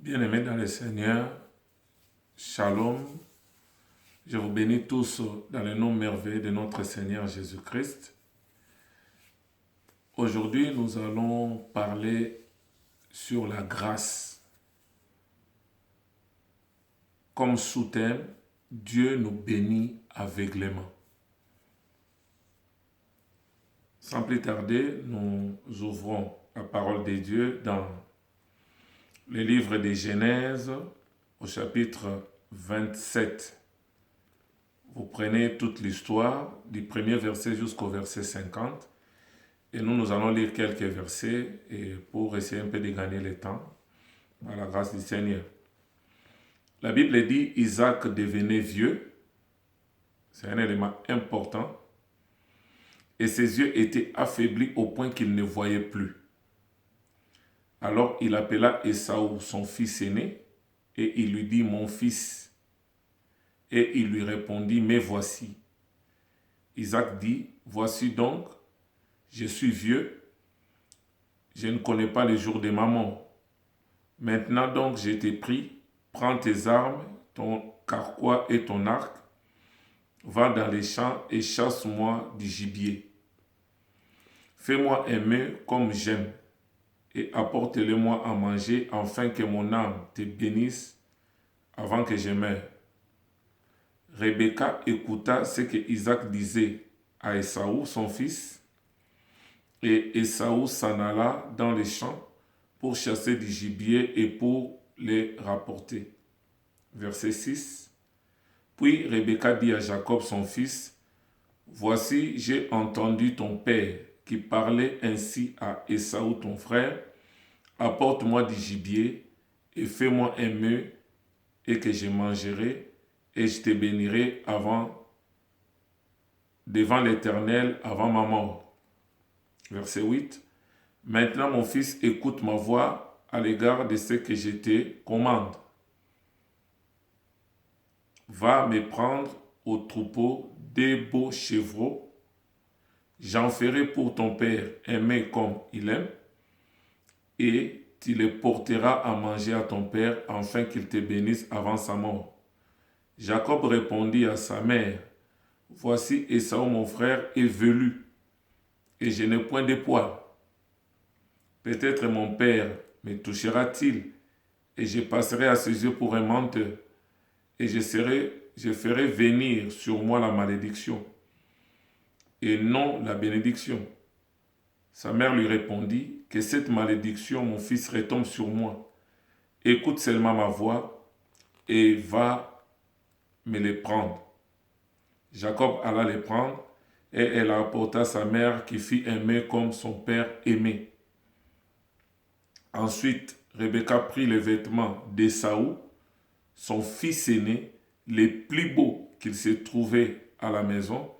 Bien-aimés dans le Seigneur, Shalom. Je vous bénis tous dans le nom merveilleux de notre Seigneur Jésus-Christ. Aujourd'hui, nous allons parler sur la grâce. Comme sous-thème, Dieu nous bénit aveuglément. Sans plus tarder, nous ouvrons la parole de Dieu dans le livre de Genèse au chapitre 27. Vous prenez toute l'histoire du premier verset jusqu'au verset 50 et nous allons lire quelques versets et pour essayer un peu de gagner le temps par la grâce du Seigneur. La Bible dit Isaac devenait vieux, c'est un élément important, et ses yeux étaient affaiblis au point qu'il ne voyait plus. Alors il appela Ésaü, son fils aîné, et il lui dit, mon fils. Et il lui répondit, mais voici. Isaac dit, voici donc, je suis vieux, je ne connais pas les jours de ma mort. Maintenant donc je t'ai pris, prends tes armes, ton carquois et ton arc, va dans les champs et chasse-moi du gibier. Fais-moi aimer comme j'aime, et apporte-le-moi à manger, afin que mon âme te bénisse avant que je meure. Rebecca écouta ce que Isaac disait à Ésaü, son fils, et Ésaü s'en alla dans les champs pour chasser du gibier et pour les rapporter. Verset 6. Puis Rebecca dit à Jacob, son fils, voici, j'ai entendu ton père qui parlait ainsi à Ésaü, ton frère, apporte-moi du gibier et fais-moi un mets et que je mangerai et je te bénirai devant l'Éternel avant ma mort. Verset 8. Maintenant, mon fils, écoute ma voix à l'égard de ce que je te commande. Va me prendre au troupeau des beaux chevreaux. J'en ferai pour ton père aimer comme il aime, et tu les porteras à manger à ton père, afin qu'il te bénisse avant sa mort. Jacob répondit à sa mère, voici Ésaü mon frère est velu, et je n'ai point de poils. Peut-être mon père me touchera-t-il, et je passerai à ses yeux pour un menteur, et je ferai venir sur moi la malédiction, et non la bénédiction. Sa mère lui répondit, que cette malédiction, mon fils, retombe sur moi. Écoute seulement ma voix, et va me les prendre. Jacob alla les prendre, et elle apporta sa mère qui fit aimer comme son père aimait. Ensuite, Rebecca prit les vêtements d'Ésaü, son fils aîné, les plus beaux qu'il se trouvait à la maison,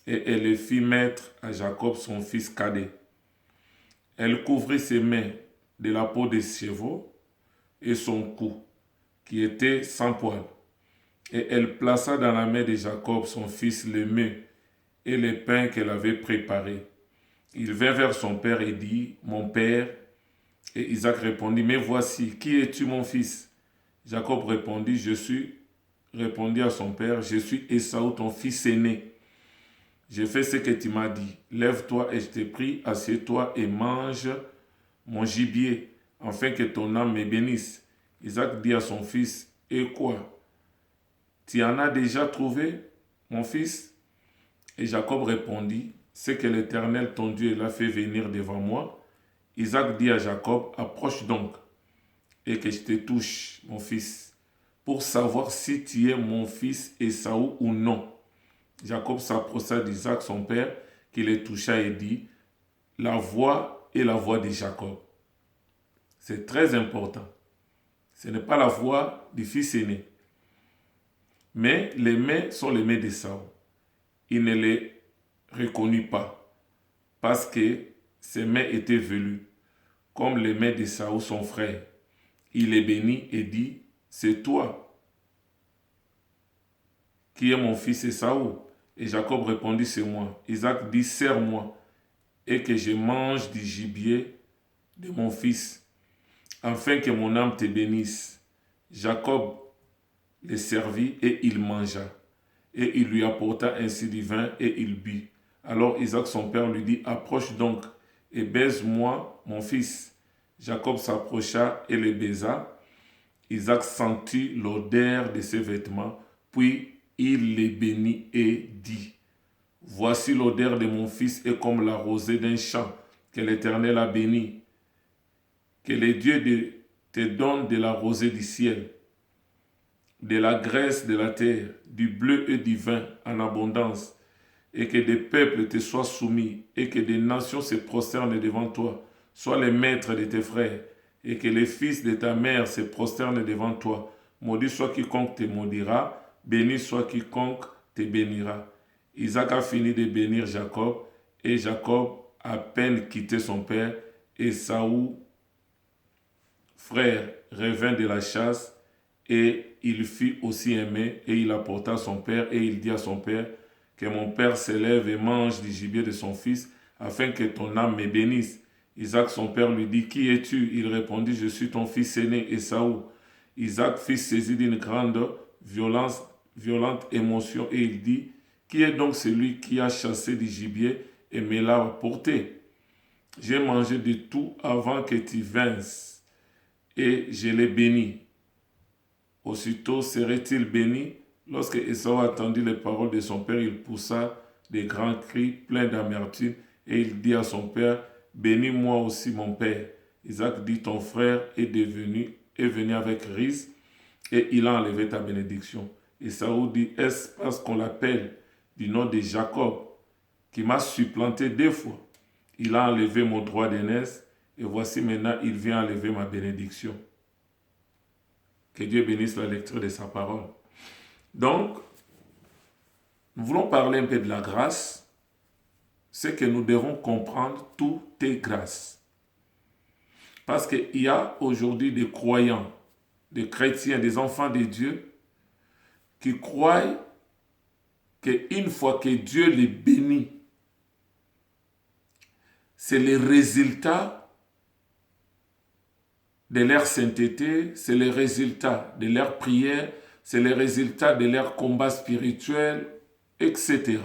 et elle les fit mettre à Jacob, son fils cadet. Elle couvrit ses mains de la peau des chevaux et son cou, qui était sans poils. Et elle plaça dans la main de Jacob, son fils, les mets et les pains qu'elle avait préparés. Il vint vers son père et dit, mon père. Et Isaac répondit, mais voici, qui es-tu, mon fils? Jacob répondit à son père, je suis Ésaü, ton fils aîné. J'ai fait ce que tu m'as dit. Lève-toi et je te prie, assieds-toi et mange mon gibier, afin que ton âme me bénisse. Isaac dit à son fils, et quoi? Tu en as déjà trouvé, mon fils? Et Jacob répondit, c'est que l'Éternel, ton Dieu, l'a fait venir devant moi. Isaac dit à Jacob, approche donc, et que je te touche, mon fils, pour savoir si tu es mon fils Ésaü ou non. Jacob s'approcha d'Isaac, son père, qui le toucha et dit, la voix est la voix de Jacob. C'est très important. Ce n'est pas la voix du fils aîné. Mais les mains sont les mains d'Ésaü. Il ne les reconnut pas, parce que ses mains étaient velues, comme les mains d'Ésaü, son frère. Il les bénit et dit, c'est toi qui es mon fils Ésaü. Et Jacob répondit, c'est moi. Isaac dit, serre-moi, et que je mange du gibier de mon fils. afin que mon âme te bénisse. Jacob les servit et il mangea. Et il lui apporta ainsi du vin et il but. Alors Isaac son père lui dit, approche donc et baise-moi mon fils. Jacob s'approcha et le baisa. Isaac sentit l'odeur de ses vêtements, puis il les bénit et dit, voici l'odeur de mon fils est comme la rosée d'un champ que l'Éternel a béni. Que les dieux te donnent de la rosée du ciel, de la graisse de la terre, du bleu et du vin en abondance, et que des peuples te soient soumis, et que des nations se prosternent devant toi, sois les maîtres de tes frères, et que les fils de ta mère se prosternent devant toi. Maudit soit quiconque te maudira, béni soit quiconque te bénira. Isaac a fini de bénir Jacob, et Jacob a à peine quitté son père, et Saül, frère, revint de la chasse, et il fit aussi aimer, et il apporta son père, et il dit à son père, que mon père s'élève et mange du gibier de son fils, afin que ton âme me bénisse. Isaac son père lui dit, qui es-tu? Il répondit, je suis ton fils aîné, Ésaü. Isaac fut saisi d'une grande violente émotion, et il dit, qui est donc celui qui a chassé du gibier et me l'a apporté? J'ai mangé de tout avant que tu vinsses, et je l'ai béni. Aussitôt serait-il béni? Lorsque Ésaü entendit les paroles de son père, il poussa des grands cris pleins d'amertume, et il dit à son père, bénis-moi aussi mon père. Isaac dit, ton frère est venu avec riz, et il a enlevé ta bénédiction. Ésaü dit, est-ce parce qu'on l'appelle du nom de Jacob, qui m'a supplanté 2 fois? Il a enlevé mon droit d'aînesse, et voici maintenant il vient enlever ma bénédiction. Que Dieu bénisse la lecture de sa parole. Donc, nous voulons parler un peu de la grâce. C'est que nous devons comprendre, tout est grâce. Parce qu'il y a aujourd'hui des croyants, des chrétiens, des enfants de Dieu, qui croient qu'une fois que Dieu les bénit, c'est le résultat de leur sainteté, c'est le résultat de leur prière, c'est le résultat de leur combat spirituel, etc.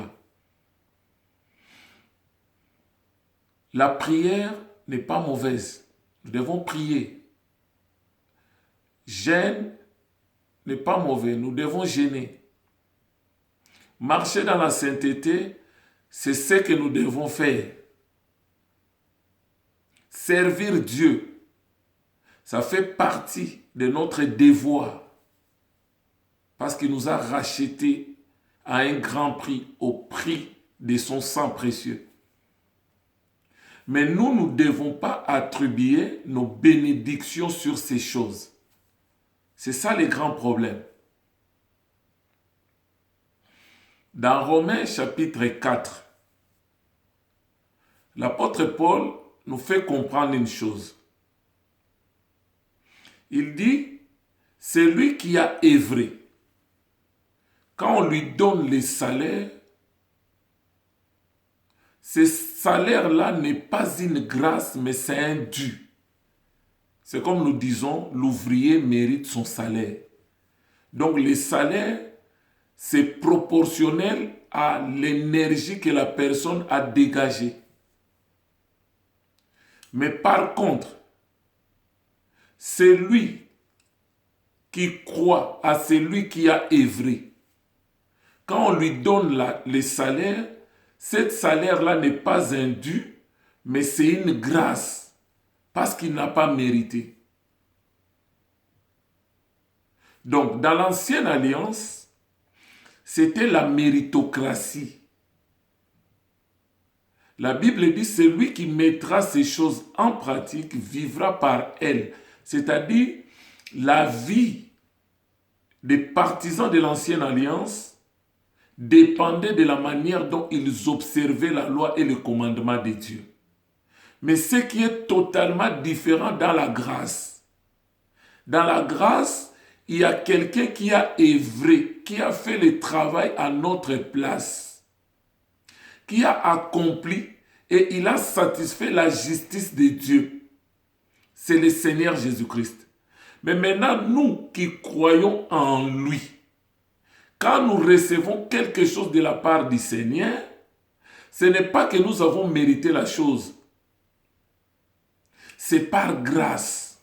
La prière n'est pas mauvaise. Nous devons prier. Jeûne n'est pas mauvais. Nous devons jeûner. Marcher dans la sainteté, c'est ce que nous devons faire. Servir Dieu, ça fait partie de notre devoir. Parce qu'il nous a rachetés à un grand prix, au prix de son sang précieux. Mais nous ne devons pas attribuer nos bénédictions sur ces choses. C'est ça le grand problème. Dans Romains chapitre 4, l'apôtre Paul nous fait comprendre une chose. Il dit, c'est lui qui a œuvré. Quand on lui donne les salaires, ce salaire-là n'est pas une grâce, mais c'est un dû. C'est comme nous disons, l'ouvrier mérite son salaire. Donc le salaire, c'est proportionnel à l'énergie que la personne a dégagée. Mais par contre, celui qui croit à celui qui a œuvré, quand on lui donne les salaires, ce salaire-là n'est pas un dû, mais c'est une grâce, parce qu'il n'a pas mérité. Donc, dans l'ancienne alliance, c'était la méritocratie. La Bible dit, celui qui mettra ces choses en pratique vivra par elles. C'est-à-dire, la vie des partisans de l'ancienne alliance dépendait de la manière dont ils observaient la loi et le commandement de Dieu. Mais ce qui est totalement différent dans la grâce. Dans la grâce, il y a quelqu'un qui a œuvré, qui a fait le travail à notre place, qui a accompli et il a satisfait la justice de Dieu. c'est le Seigneur Jésus-Christ. Mais maintenant, nous qui croyons en lui, quand nous recevons quelque chose de la part du Seigneur, ce n'est pas que nous avons mérité la chose. C'est par grâce.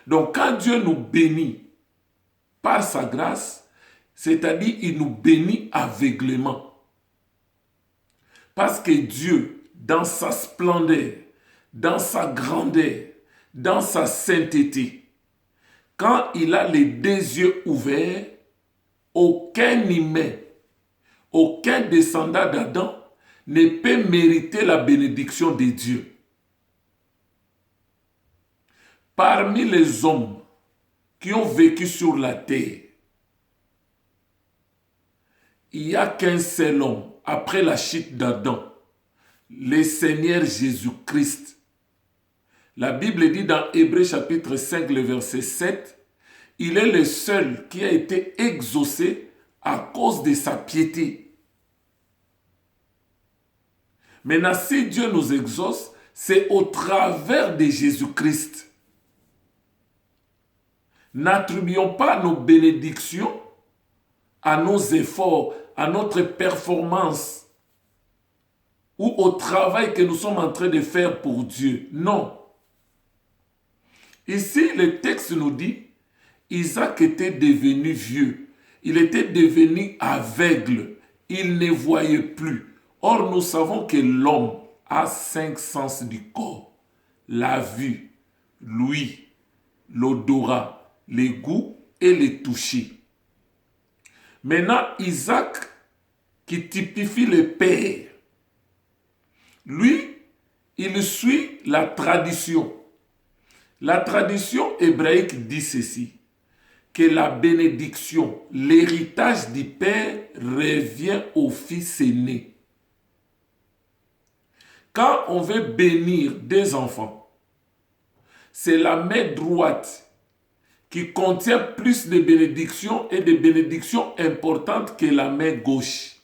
Donc quand Dieu nous bénit par sa grâce, c'est-à-dire il nous bénit aveuglément. Parce que Dieu, dans sa splendeur, dans sa grandeur, dans sa sainteté, quand il a les deux yeux ouverts, aucun humain, aucun descendant d'Adam ne peut mériter la bénédiction de Dieu. Parmi les hommes qui ont vécu sur la terre, il n'y a qu'un seul homme, après la chute d'Adam, le Seigneur Jésus-Christ. La Bible dit dans Hébreux chapitre 5, le verset 7, il est le seul qui a été exaucé à cause de sa piété. Maintenant, si Dieu nous exauce, c'est au travers de Jésus-Christ. N'attribuons pas nos bénédictions à nos efforts, à notre performance ou au travail que nous sommes en train de faire pour Dieu. Non. Ici, le texte nous dit, Isaac était devenu vieux, il était devenu aveugle, il ne voyait plus. Or, nous savons que l'homme a 5 sens du corps: la vue, l'ouïe, l'odorat, les goûts et les toucher. Maintenant, Isaac, qui typifie le père, lui, il suit la tradition. La tradition hébraïque dit ceci, que la bénédiction, l'héritage du père revient au fils aîné. Quand on veut bénir des enfants, c'est la main droite qui contient plus de bénédictions et de bénédictions importantes que la main gauche.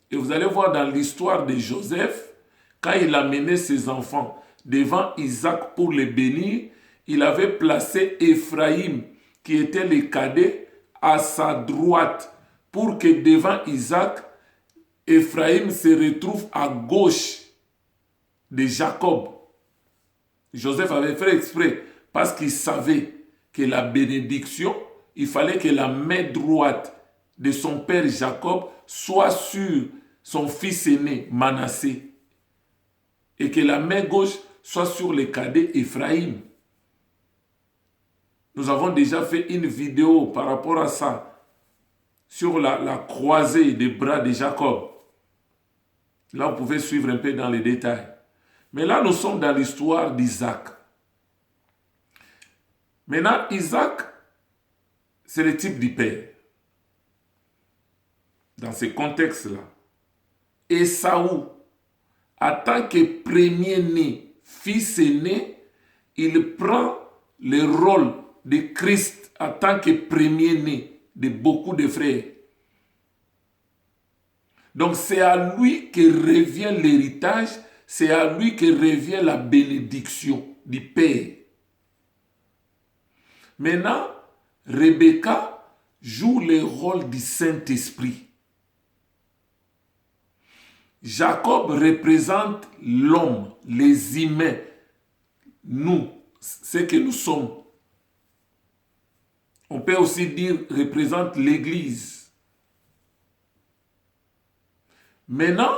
Et vous allez voir dans l'histoire de Joseph, quand il a mené ses enfants devant Isaac pour les bénir, il avait placé Ephraïm, qui était le cadet, à sa droite, pour que devant Isaac, Ephraïm se retrouve à gauche de Jacob. Joseph avait fait exprès, parce qu'il savait que la bénédiction, il fallait que la main droite de son père Jacob soit sur son fils aîné Manassé, et que la main gauche soit sur le cadet Ephraïm. Nous avons déjà fait une vidéo par rapport à ça, sur la croisée des bras de Jacob. Là, vous pouvez suivre un peu dans les détails. Mais là, nous sommes dans l'histoire d'Isaac. Maintenant, Isaac, c'est le type du père. Dans ce contexte-là. Ésaü, en tant que premier-né, fils aîné, il prend le rôle de Christ en tant que premier-né de beaucoup de frères. Donc c'est à lui que revient l'héritage, c'est à lui que revient la bénédiction du Père. Maintenant, Rebecca joue le rôle du Saint-Esprit. Jacob représente l'homme, les humains, nous, ce que nous sommes. On peut aussi dire représente l'Église. Maintenant,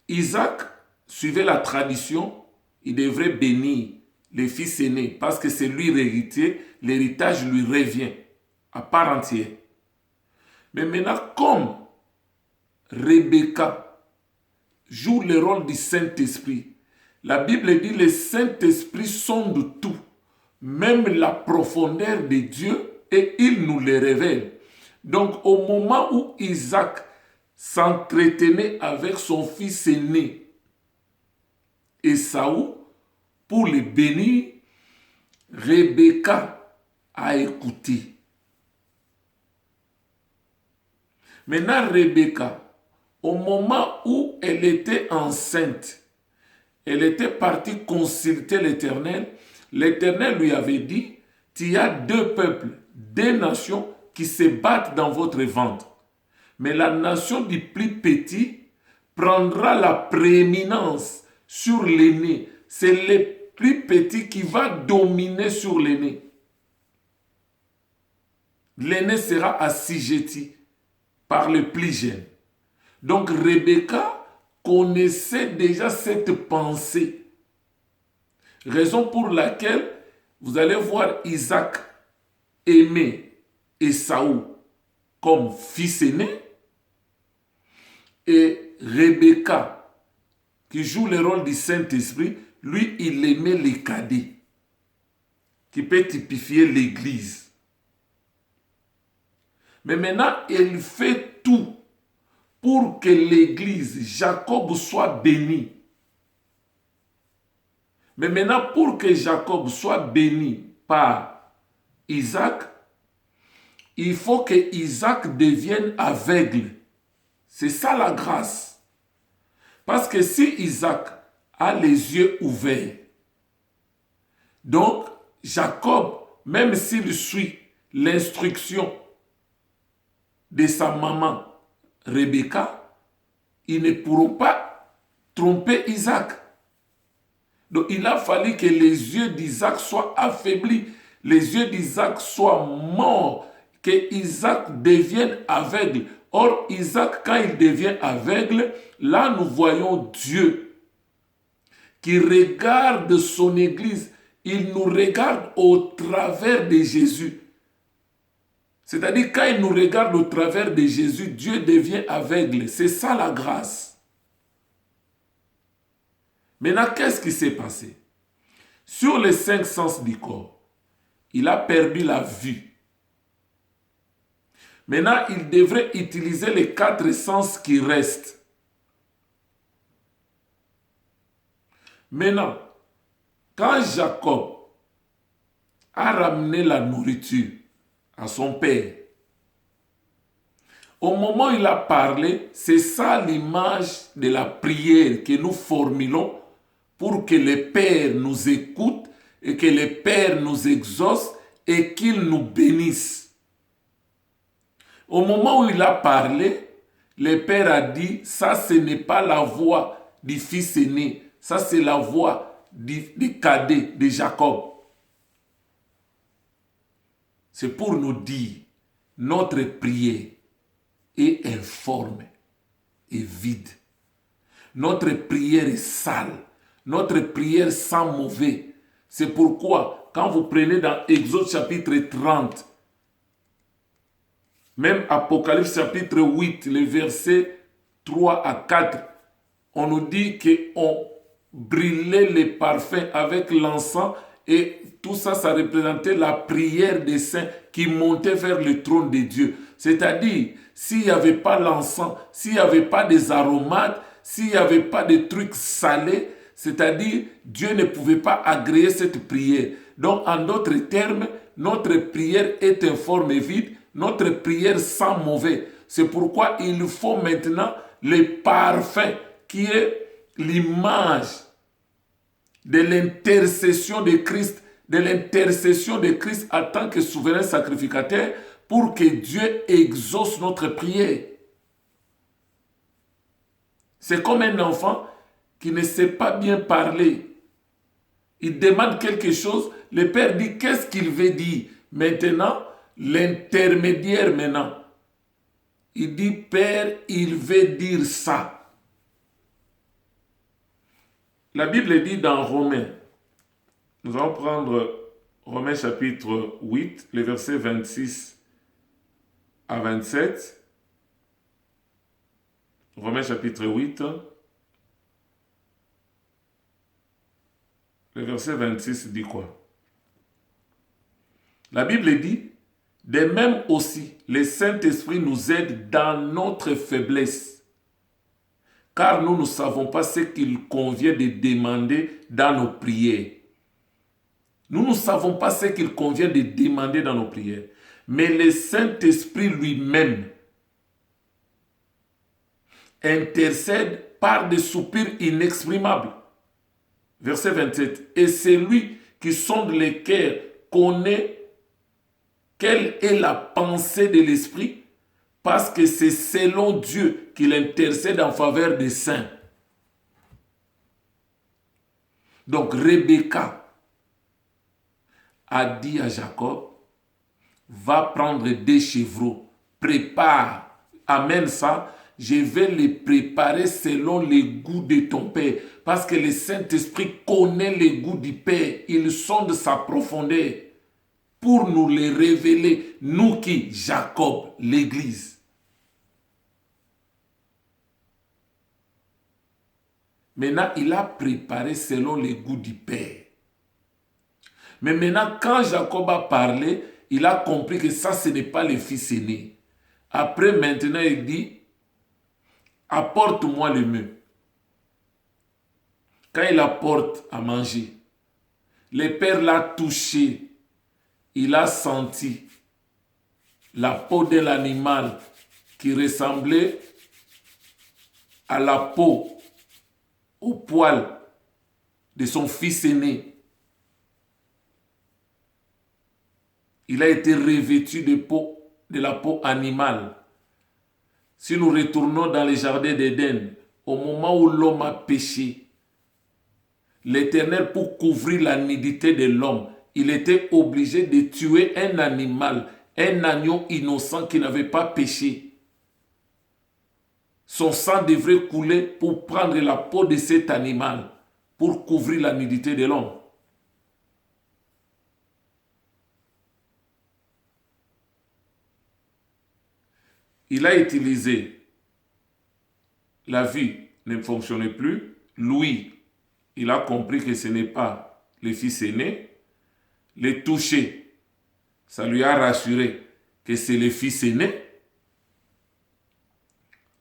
Isaac suivait la tradition, il devrait bénir les fils aînés parce que c'est lui l'héritier, l'héritage lui revient à part entière. Mais maintenant, comme Rebecca joue le rôle du Saint-Esprit, la Bible dit le Saint-Esprit sonde tout, même la profondeur de Dieu, et il nous le révèle. Donc au moment où Isaac s'entretenait avec son fils aîné, Ésaü, pour le bénir, Rebecca a écouté. Maintenant, Rebecca, au moment où où elle était enceinte, elle était partie consulter l'Éternel. L'Éternel lui avait dit, il y a deux peuples, deux nations qui se battent dans votre ventre. Mais la nation du plus petit prendra la prééminence sur l'aîné. C'est le plus petit qui va dominer sur l'aîné. L'aîné sera assujetti par le plus jeune. Donc Rebecca connaissait déjà cette pensée. Raison pour laquelle vous allez voir Isaac aimer Ésaü comme fils aîné et Rebecca qui joue le rôle du Saint-Esprit, lui il aimait les cadets qui peut typifier l'Église. Mais maintenant il fait tout pour que l'Église, Jacob, soit béni. Mais maintenant, pour que Jacob soit béni par Isaac, il faut que Isaac devienne aveugle. C'est ça la grâce. Parce que si Isaac a les yeux ouverts, donc Jacob, même s'il suit l'instruction de sa maman Rebecca, ils ne pourront pas tromper Isaac. Donc il a fallu que les yeux d'Isaac soient affaiblis, les yeux d'Isaac soient morts, que Isaac devienne aveugle. Or, Isaac, quand il devient aveugle, là nous voyons Dieu qui regarde son Église. Il nous regarde au travers de Jésus. C'est-à-dire, quand il nous regarde au travers de Jésus, Dieu devient aveugle. C'est ça la grâce. Maintenant, qu'est-ce qui s'est passé? Sur les 5 sens du corps, il a perdu la vue. Maintenant, il devrait utiliser les 4 sens qui restent. Maintenant, quand Jacob a ramené la nourriture à son père, au moment où il a parlé, c'est ça l'image de la prière que nous formulons pour que le Père nous écoute et que le Père nous exauce et qu'il nous bénisse. Au moment où il a parlé, le Père a dit, ça ce n'est pas la voix du fils aîné, ça c'est la voix du cadet de Jacob. C'est pour nous dire, notre prière est informe et vide. Notre prière est sale. Notre prière sent mauvais. C'est pourquoi, quand vous prenez dans Exode chapitre 30, même Apocalypse chapitre 8, les versets 3 à 4, on nous dit qu'on brûlait les parfums avec l'encens et tout ça, ça représentait la prière des saints qui montait vers le trône de Dieu. C'est-à-dire, s'il n'y avait pas l'encens, s'il n'y avait pas des aromates, s'il n'y avait pas de trucs salés, c'est-à-dire, Dieu ne pouvait pas agréer cette prière. Donc, en d'autres termes, notre prière est informe et vide, notre prière sent mauvais. C'est pourquoi il faut maintenant le parfum qui est l'image de l'intercession de Christ, en tant que souverain sacrificateur pour que Dieu exauce notre prière. C'est comme un enfant qui ne sait pas bien parler. Il demande quelque chose, le père dit qu'est-ce qu'il veut dire. Maintenant, l'intermédiaire maintenant, il dit Père, il veut dire ça. La Bible dit dans Romains, nous allons prendre Romains chapitre 8, les versets 26 à 27. Romains chapitre 8, le verset 26 dit quoi? La Bible dit, de même aussi, le Saint-Esprit nous aide dans notre faiblesse, car nous ne savons pas ce qu'il convient de demander dans nos prières. Nous ne savons pas ce qu'il convient de demander dans nos prières. Mais le Saint-Esprit lui-même intercède par des soupirs inexprimables. Verset 27. Et c'est lui qui sonde les cœurs, connaît quelle est la pensée de l'esprit, parce que c'est selon Dieu qu'il intercède en faveur des saints. Donc Rebecca a dit à Jacob, va prendre des chevreaux, prépare, amène ça, je vais les préparer selon les goûts de ton Père. Parce que le Saint-Esprit connaît les goûts du Père, il sonde sa profondeur pour nous les révéler, nous qui, Jacob, l'Église. Maintenant, il a préparé selon les goûts du Père. Mais maintenant, quand Jacob a parlé, il a compris que ça, ce n'est pas le fils aîné. Après, maintenant, il dit, apporte-moi le mets. Quand il apporte à manger, le père l'a touché, il a senti la peau de l'animal qui ressemblait à la peau, au poil de son fils aîné. Il a été revêtu de la peau animale. Si nous retournons dans les jardins d'Éden, au moment où l'homme a péché, l'Éternel, pour couvrir la nudité de l'homme, il était obligé de tuer un animal, un agneau innocent qui n'avait pas péché. Son sang devrait couler pour prendre la peau de cet animal, pour couvrir la nudité de l'homme. Il a utilisé, la vie ne fonctionnait plus, lui, il a compris que ce n'est pas le fils aîné, le toucher, ça lui a rassuré que c'est le fils aîné.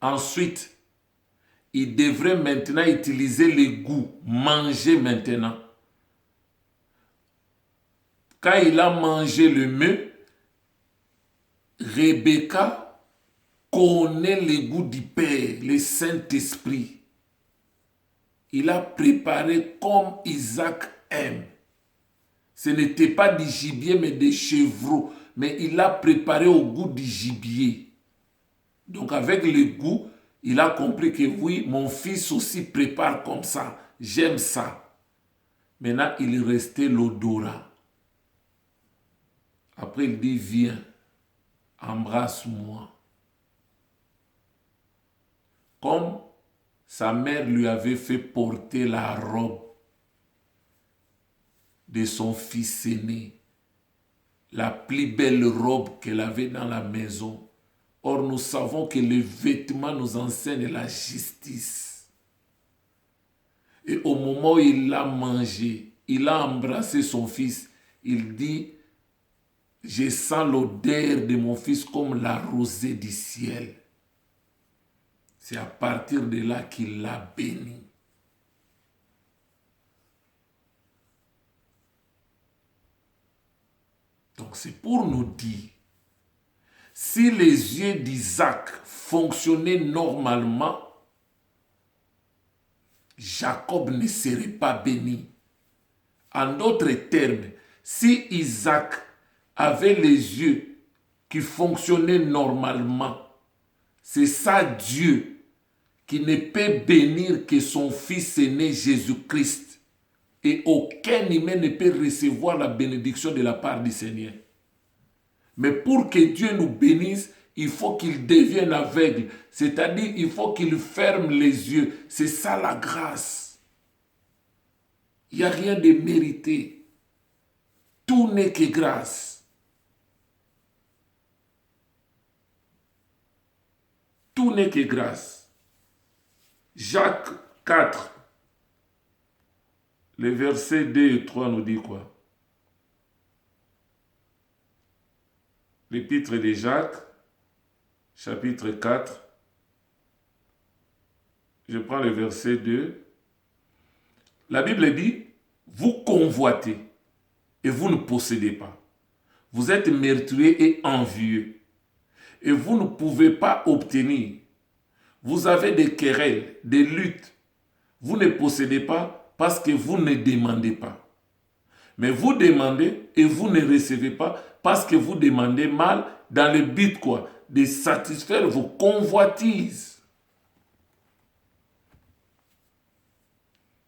Ensuite, il devrait maintenant utiliser les goûts, manger maintenant. Quand il a mangé le mets, Rebecca connaît les goûts du Père, le Saint-Esprit. Il a préparé comme Isaac aime. Ce n'était pas du gibier, mais des chevreaux. Mais il a préparé au goût du gibier. Donc avec le goût, il a compris que oui, mon fils aussi prépare comme ça. J'aime ça. Maintenant, il restait l'odorat. Après, il dit, viens, embrasse-moi. Comme sa mère lui avait fait porter la robe de son fils aîné, la plus belle robe qu'elle avait dans la maison. Or, nous savons que les vêtements nous enseignent la justice. Et au moment où il a mangé, il a embrassé son fils, il dit, je sens l'odeur de mon fils comme la rosée du ciel. C'est à partir de là qu'il l'a béni. Donc c'est pour nous dire, si les yeux d'Isaac fonctionnaient normalement, Jacob ne serait pas béni. En d'autres termes, si Isaac avait les yeux qui fonctionnaient normalement, c'est ça Dieu qui ne peut bénir que son fils aîné Jésus-Christ. Et aucun humain ne peut recevoir la bénédiction de la part du Seigneur. Mais pour que Dieu nous bénisse, il faut qu'il devienne aveugle. C'est-à-dire, il faut qu'il ferme les yeux. C'est ça la grâce. Il n'y a rien de mérité. Tout n'est que grâce. Tout n'est que grâce. Jacques 4, les versets 2 et 3 nous dit quoi? L'épître de Jacques, chapitre 4, je prends le verset 2. La Bible dit, vous convoitez et vous ne possédez pas. Vous êtes meurtriers et envieux et vous ne pouvez pas obtenir. vous avez des querelles, des luttes. Vous ne possédez pas parce que vous ne demandez pas. Mais vous demandez et vous ne recevez pas parce que vous demandez mal dans le but quoi? De satisfaire vos convoitises.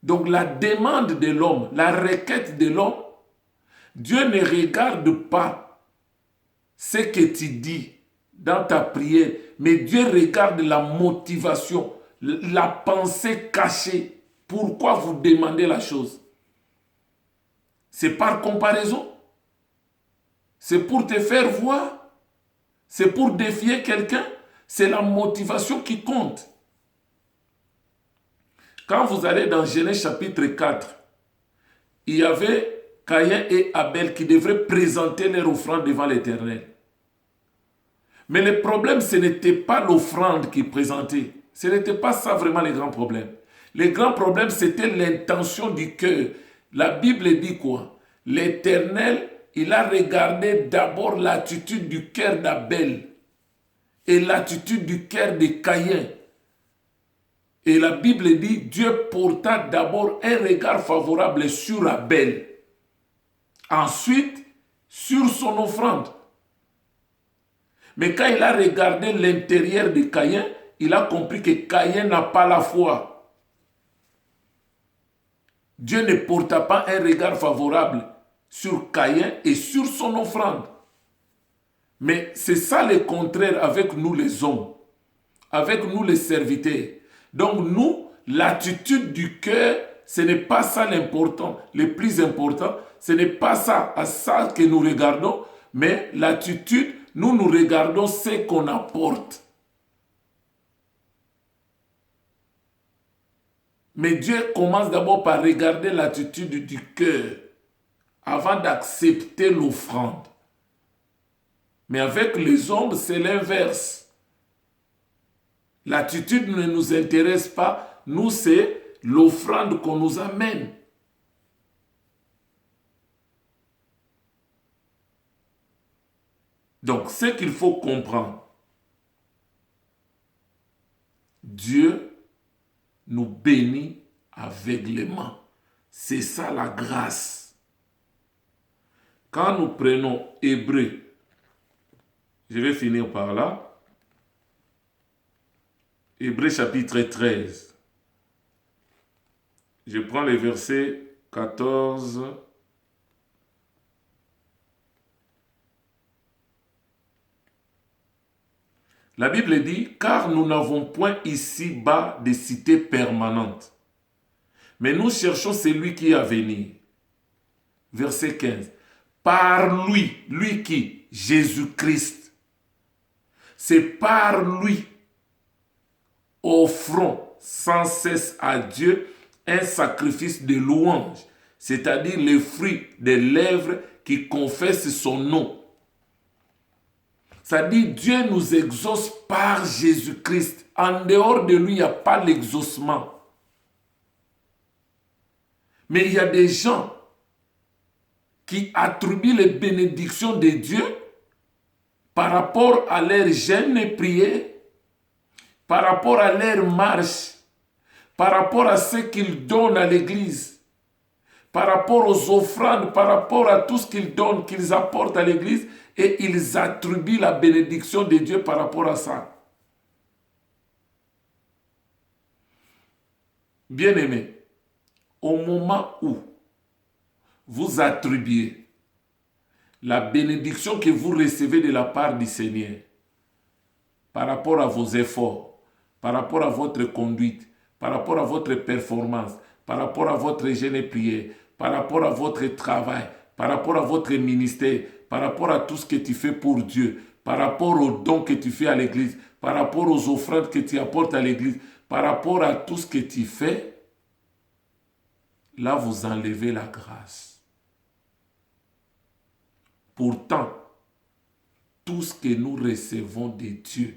Donc la demande de l'homme, la requête de l'homme, Dieu ne regarde pas ce que tu dis dans ta prière, mais Dieu regarde la motivation, la pensée cachée. Pourquoi vous demandez la chose? C'est par comparaison. C'est pour te faire voir. C'est pour défier quelqu'un. C'est la motivation qui compte. Quand vous allez dans Genèse chapitre 4, il y avait Caïn et Abel qui devraient présenter leur offrande devant l'Éternel. Mais le problème, ce n'était pas l'offrande qu'ils présentaient. Ce n'était pas ça vraiment le grand problème. Le grand problème, c'était l'intention du cœur. La Bible dit quoi? L'Éternel, il a regardé d'abord l'attitude du cœur d'Abel et l'attitude du cœur de Caïn. Et la Bible dit, Dieu porta d'abord un regard favorable sur Abel. Ensuite, sur son offrande. Mais quand il a regardé l'intérieur de Caïn, il a compris que Caïn n'a pas la foi. Dieu ne porta pas un regard favorable sur Caïn et sur son offrande. Mais c'est ça le contraire avec nous les hommes, avec nous les serviteurs. Donc nous, l'attitude du cœur, ce n'est pas ça l'important, le plus important. Ce n'est pas ça, à ça que nous regardons, mais l'attitude, nous regardons ce qu'on apporte. Mais Dieu commence d'abord par regarder l'attitude du cœur avant d'accepter l'offrande. Mais avec les hommes, c'est l'inverse. L'attitude ne nous intéresse pas. Nous, c'est l'offrande qu'on nous amène. Donc, ce qu'il faut comprendre, Dieu nous bénit aveuglément. C'est ça la grâce. Quand nous prenons Hébreux, je vais finir par là. Hébreux chapitre 13. Je prends les versets 14. La Bible dit, car nous n'avons point ici-bas de cité permanente, mais nous cherchons celui qui est à venir. Verset 15. Par lui, lui qui? Jésus-Christ. C'est par lui, offrons sans cesse à Dieu un sacrifice de louange, c'est-à-dire le fruit des lèvres qui confessent son nom. C'est-à-dire Dieu nous exauce par Jésus-Christ. En dehors de lui, il n'y a pas l'exaucement. Mais il y a des gens qui attribuent les bénédictions de Dieu par rapport à leur jeûne et prière, par rapport à leur marche, par rapport à ce qu'ils donnent à l'église, par rapport aux offrandes, par rapport à tout ce qu'ils donnent, qu'ils apportent à l'église, et ils attribuent la bénédiction de Dieu par rapport à ça. Bien-aimés, au moment où vous attribuez la bénédiction que vous recevez de la part du Seigneur, par rapport à vos efforts, par rapport à votre conduite, par rapport à votre performance, par rapport à votre jeûne et prière, par rapport à votre travail, par rapport à votre ministère, par rapport à tout ce que tu fais pour Dieu, par rapport aux dons que tu fais à l'église, par rapport aux offrandes que tu apportes à l'église, par rapport à tout ce que tu fais, là vous enlevez la grâce. Pourtant, tout ce que nous recevons de Dieu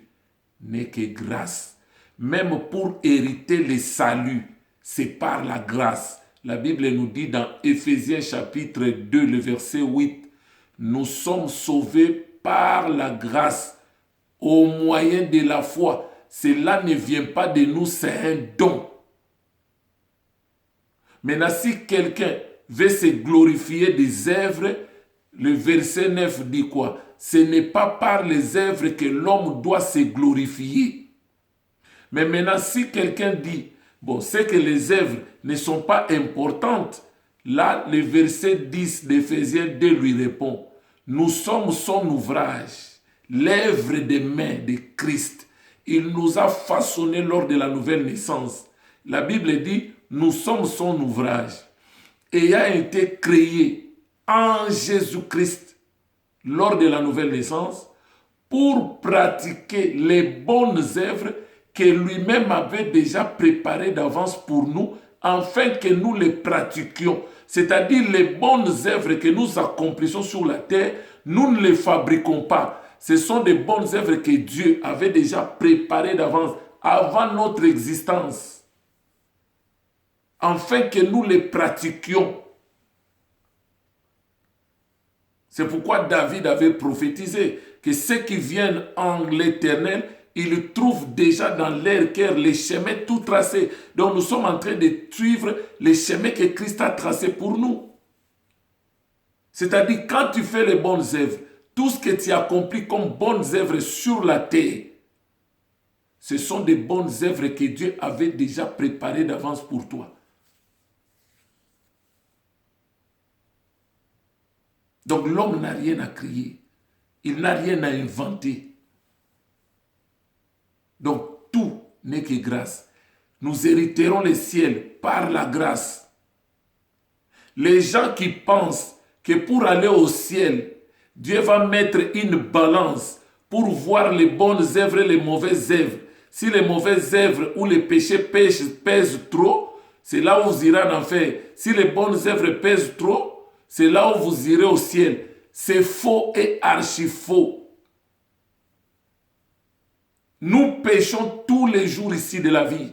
n'est que grâce. Même pour hériter le salut, c'est par la grâce. La Bible nous dit dans Éphésiens chapitre 2, le verset 8, nous sommes sauvés par la grâce au moyen de la foi. cela ne vient pas de nous, c'est un don. Maintenant, si quelqu'un veut se glorifier des œuvres, le verset 9 dit quoi? Ce n'est pas par les œuvres que l'homme doit se glorifier. Mais maintenant, si quelqu'un dit, bon, c'est que les œuvres ne sont pas importantes, là, le verset 10 d'Éphésiens 2 lui répond, nous sommes son ouvrage, l'œuvre des mains de Christ. Il nous a façonnés lors de la nouvelle naissance. La Bible dit, nous sommes son ouvrage, ayant été créé en Jésus-Christ lors de la nouvelle naissance pour pratiquer les bonnes œuvres que lui-même avait déjà préparées d'avance pour nous, afin que nous les pratiquions. C'est-à-dire les bonnes œuvres que nous accomplissons sur la terre, nous ne les fabriquons pas. Ce sont des bonnes œuvres que Dieu avait déjà préparées d'avance, avant notre existence, afin que nous les pratiquions. C'est pourquoi David avait prophétisé que ceux qui viennent en l'Éternel, ils trouvent déjà dans leur cœur les chemins tout tracés. Donc nous sommes en train de suivre les chemins que Christ a tracés pour nous. C'est-à-dire, quand tu fais les bonnes œuvres, tout ce que tu accomplis comme bonnes œuvres sur la terre, ce sont des bonnes œuvres que Dieu avait déjà préparées d'avance pour toi. Donc l'homme n'a rien à créer. Il n'a rien à inventer. Donc tout n'est que grâce. Nous hériterons le ciel par la grâce. Les gens qui pensent que pour aller au ciel, Dieu va mettre une balance pour voir les bonnes œuvres et les mauvaises œuvres. Si les mauvaises œuvres ou les péchés pèsent trop, c'est là où vous irez en enfer. Si les bonnes œuvres pèsent trop, c'est là où vous irez au ciel. C'est faux et archi faux. Nous péchons tous les jours ici de la vie.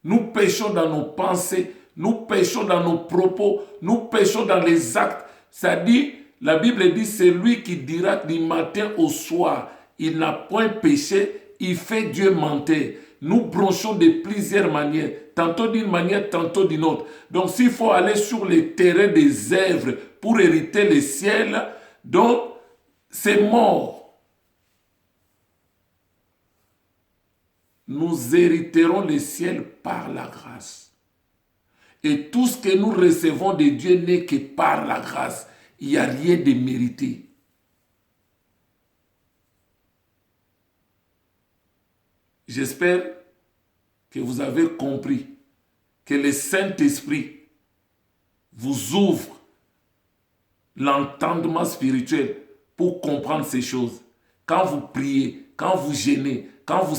Nous péchons dans nos pensées, nous péchons dans nos propos, nous péchons dans les actes. C'est-à-dire, la Bible dit, c'est lui qui dira du matin au soir, il n'a point péché, il fait Dieu mentir. Nous bronchons de plusieurs manières, tantôt d'une manière, tantôt d'une autre. Donc s'il faut aller sur le terrain des œuvres pour hériter le ciel, donc c'est mort. Nous hériterons le ciel par la grâce. Et tout ce que nous recevons de Dieu n'est que par la grâce. Il n'y a rien de mérité. J'espère que vous avez compris que le Saint-Esprit vous ouvre l'entendement spirituel pour comprendre ces choses. Quand vous priez, quand vous jeûnez, quand vous